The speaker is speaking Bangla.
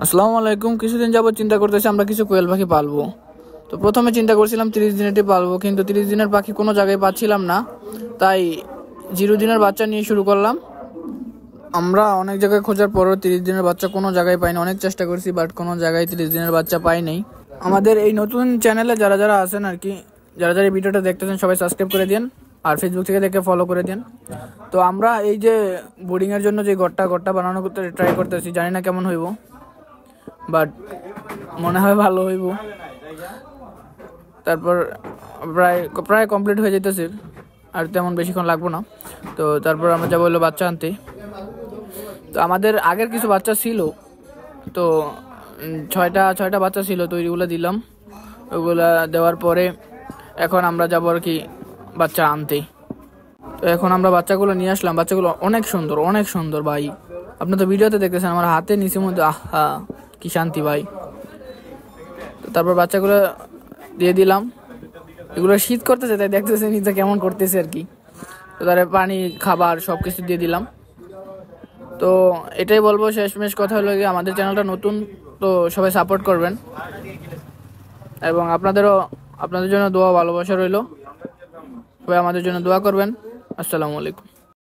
আসসালামু আলাইকুম। কিছুদিন যাবত চিন্তা করতেছি আমরা কিছু কোয়েল পাখি পালবো। তো প্রথমে চিন্তা করছিলাম 30 দিনেরটি পালবো, কিন্তু 30 দিনের পাখি কোনো জায়গায় পাচ্ছিলাম না, তাই 0 দিনের বাচ্চা নিয়ে শুরু করলাম। আমরা অনেক জায়গায় খোঁজার পরও 30 দিনের বাচ্চা কোনো জায়গায় পাইনি। অনেক চেষ্টা করছি, বাট কোনো জায়গায় 30 দিনের বাচ্চা পাই নাই। আমাদের এই নতুন চ্যানেলে যারা যারা আছেন আর কি, যারা যারা ভিডিওটা দেখতেছেন সবাই সাবস্ক্রাইব করে দিন, আর ফেসবুক থেকে দেখে ফলো করে দিন। তো আমরা এই যে বোর্ডিংয়ের জন্য যে ঘরটা বানানো করতে ট্রাই করতেছি, জানি না কেমন হইব, বাট মনে হয় ভালো হইব। তারপর প্রায় প্রায় কমপ্লিট হয়ে যেতেছে, আর তেমন বেশিক্ষণ লাগবো না। তো তারপর আমরা যাবো হলো বাচ্চা আনতে। তো আমাদের আগের কিছু বাচ্চা ছিল, তো ছয়টা বাচ্চা ছিল, তো ওইগুলো দিলাম। ওইগুলা দেওয়ার পরে এখন আমরা যাবো আর কি বাচ্চা আনতে। তো এখন আমরা বাচ্চাগুলো নিয়ে আসলাম। বাচ্চাগুলো অনেক সুন্দর ভাই। আপনি তো ভিডিওতে দেখতেছেন, আমার হাতে নিচের মধ্যে আহা কি শান্তি ভাই। তো তারপর বাচ্চাগুলো দিয়ে দিলাম। এগুলো শীত করতেছে, তাই দেখতেছে নিচে কেমন করতেছে আর কি। তো তার পানি খাবার সব কিছু দিয়ে দিলাম। তো এটাই বলবো, শেষমেশ কথা হলো গিয়ে আমাদের চ্যানেলটা নতুন, তো সবাই সাপোর্ট করবেন, এবং আপনাদের জন্য দোয়া ভালোবাসা রইল। সবাই আমাদের জন্য দোয়া করবেন। আসসালামু আলাইকুম।